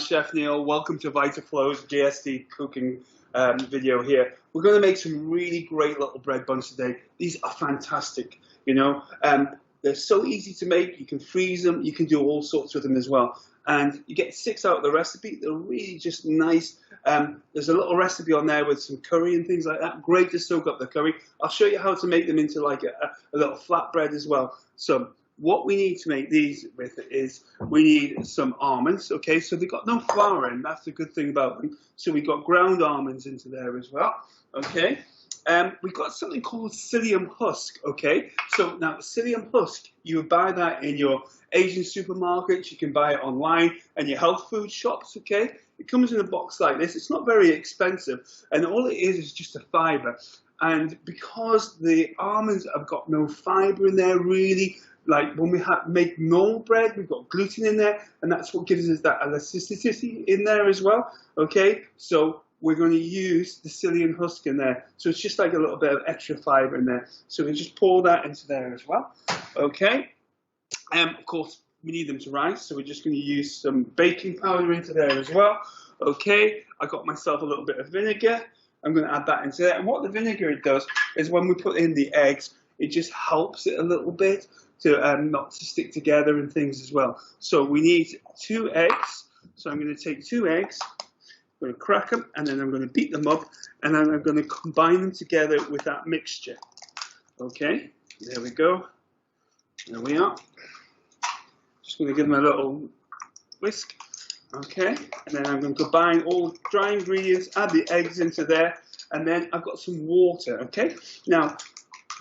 Chef Neil. Welcome to Vitaflo's GSD cooking video here. We're going to make some really great little bread buns today. These are fantastic, you know. They're so easy to make. You can freeze them. You can do all sorts with them as well. And you get 6 out of the recipe. They're really just nice. There's a little recipe on there with some curry and things like that. Great to soak up the curry. I'll show you how to make them into like a little flatbread as well. So what we need to make these with is we need some almonds. Okay, so they've got no flour in. That's the good thing about them. So we've got ground almonds into there as well. Okay. We've got something called Psyllium Husk, okay? So now Psyllium Husk, you would buy that in your Asian supermarkets, you can buy it online and your health food shops, okay? It comes in a box like this. It's not very expensive, and all it is just a fiber. And because the almonds have got no fiber in there really, like when we make normal bread, we've got gluten in there, and that's what gives us that elasticity in there as well, okay? So we're going to use the Psyllium Husk in there. So it's just like a little bit of extra fiber in there. So we just pour that into there as well. Okay. Of course, we need them to rise. So we're just going to use some baking powder into there as well. Okay. I got myself a little bit of vinegar. I'm going to add that into there. And what the vinegar does is when we put in the eggs, it just helps it a little bit to not to stick together and things as well. So we need 2 eggs. So I'm going to take 2 eggs. I'm going to crack them, and then I'm going to beat them up, and then I'm going to combine them together with that mixture. Okay, there we go. There we are. Just going to give them a little whisk. Okay, and then I'm going to combine all the dry ingredients, add the eggs into there, and then I've got some water. Okay, now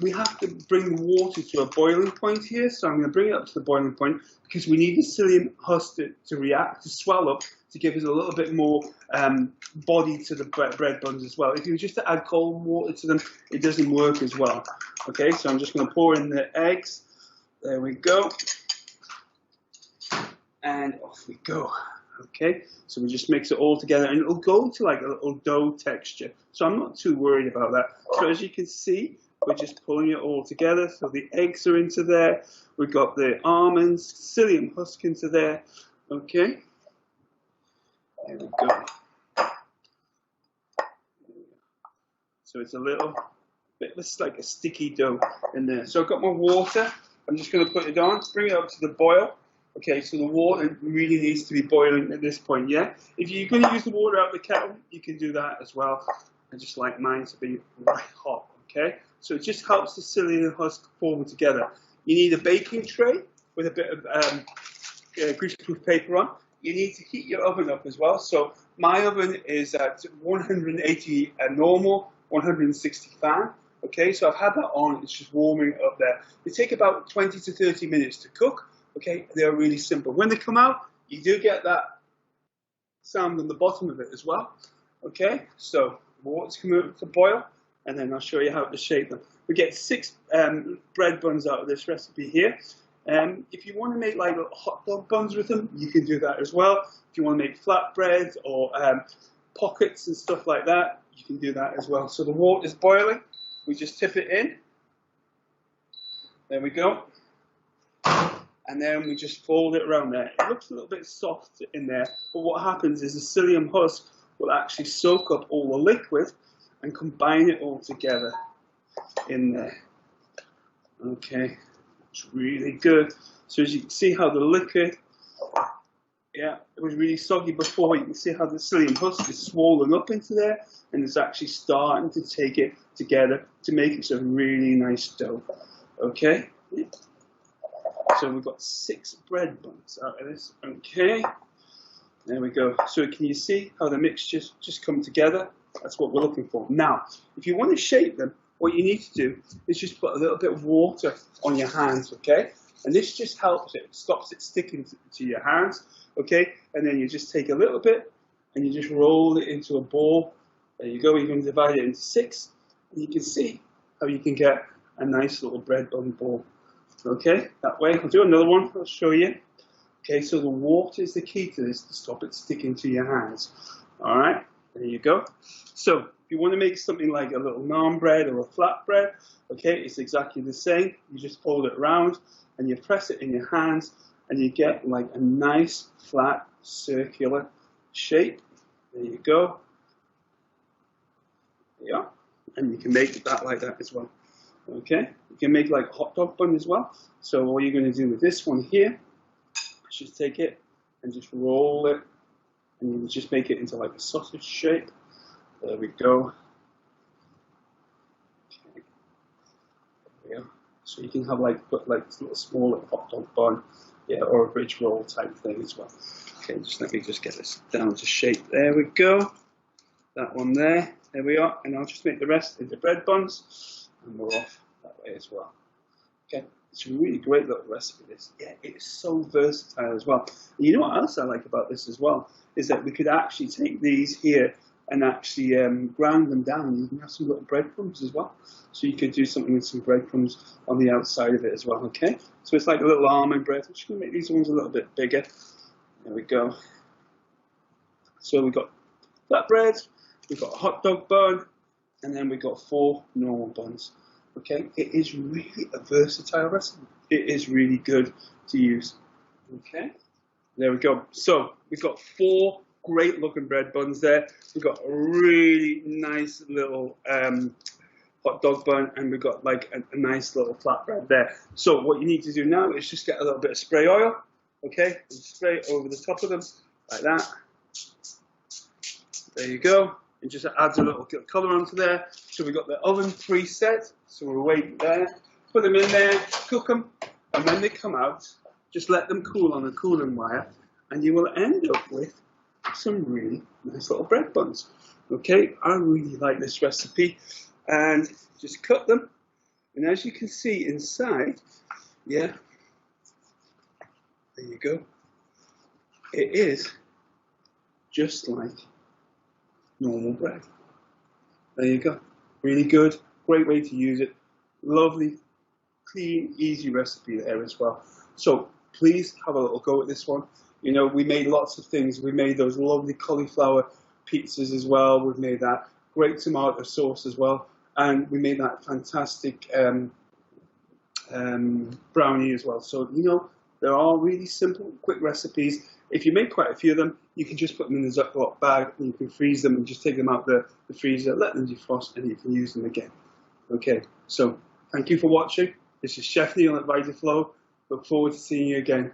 we have to bring the water to a boiling point here, so I'm going to bring it up to the boiling point because we need the Psyllium Husk to react, to swell up, to give us a little bit more body to the bread buns as well. If you were just to add cold water to them, it doesn't work as well. Okay, so I'm just going to pour in the eggs. There we go. And off we go. Okay, so we just mix it all together, and it'll go to like a little dough texture. So I'm not too worried about that. So as you can see, we're just pulling it all together. So the eggs are into there. We've got the almonds, Psyllium Husk into there. Okay. There we go. So it's a little bit like a sticky dough in there. So I've got my water. I'm just going to put it on, bring it up to the boil. Okay, so the water really needs to be boiling at this point, yeah? If you're going to use the water out of the kettle, you can do that as well. I just like mine to be right hot, okay? So it just helps the Psyllium Husk form together. You need a baking tray with a bit of greaseproof paper on. You need to heat your oven up as well. So my oven is at 180 normal, 160 fan. Okay, so I've had that on. It's just warming up there. They take about 20 to 30 minutes to cook. Okay, they're really simple. When they come out, you do get that sound on the bottom of it as well. Okay, so water's coming up to boil, and then I'll show you how to shape them. We get 6 bread buns out of this recipe here. If you want to make like hot dog buns with them, you can do that as well. If you want to make flatbreads or pockets and stuff like that, you can do that as well. So the water is boiling. We just tip it in. There we go. And then we just fold it around there. It looks a little bit soft in there, but what happens is the Psyllium Husk will actually soak up all the liquid and combine it all together in there. Okay, it's really good. So as you can see how the liquid, yeah, it was really soggy before. You can see how the Psyllium Husk is swollen up into there, and it's actually starting to take it together to make it some really nice dough. Okay. Yeah. So we've got 6 bread buns out of this. Okay, there we go. So can you see how the mixtures just come together? That's what we're looking for. Now, if you want to shape them, what you need to do is just put a little bit of water on your hands, okay? And this just helps it, stops it sticking to your hands, okay? And then you just take a little bit and you just roll it into a ball. There you go. You can divide it into 6, and you can see how you can get a nice little bread bun ball. Okay, that way. I'll do another one. I'll show you. Okay, so the water is the key to this to stop it sticking to your hands. All right, there you go. So if you want to make something like a little naan bread or a flat bread, okay, it's exactly the same. You just fold it around and you press it in your hands, and you get like a nice flat circular shape. There you go. Yeah, and you can make that like that as well. Okay, you can make like a hot dog bun as well. So what you're going to do with this one here, just take it and just roll it, and you just make it into like a sausage shape. There we go. Okay. There we go. So you can have like put like a little small hot dog bun, yeah, or a bridge roll type thing as well. Okay, just let me just get this down to shape. There we go. That one there. There we are. And I'll just make the rest into bread buns, and we're off that way as well. Okay, it's a really great little recipe. This, yeah, it's so versatile as well. And you know what else I like about this as well is that we could actually take these here and actually grind them down. And you can have some little breadcrumbs as well. So you could do something with some breadcrumbs on the outside of it as well. Okay, so it's like a little almond bread. I'm just going to make these ones a little bit bigger. There we go. So we've got flatbread, we've got a hot dog bun, and then we've got 4 normal buns. Okay, it is really a versatile recipe. It is really good to use. Okay, there we go. So we've got 4 great looking bread buns there. We've got a really nice little hot dog bun, and we've got like a nice little flatbread there. So what you need to do now is just get a little bit of spray oil. Okay, and spray it over the top of them like that. There you go. And just adds a little colour onto there. So we've got the oven preset. So we're waiting there. Put them in there, cook them, and when they come out, just let them cool on a cooling wire, and you will end up with some really nice little bread buns. Okay, I really like this recipe. And just cut them. And as you can see inside, yeah, there you go. It is just like normal bread. There you go. Really good. Great way to use it. Lovely, clean, easy recipe there as well. So please have a little go at this one. You know, we made lots of things. We made those lovely cauliflower pizzas as well. We've made that great tomato sauce as well. And we made that fantastic brownie as well. So, you know, they're all really simple, quick recipes. If you make quite a few of them, you can just put them in the Ziploc bag and you can freeze them and just take them out the freezer, let them defrost, and you can use them again. Okay, so thank you for watching. This is Chef Neil at Vitaflo. Look forward to seeing you again.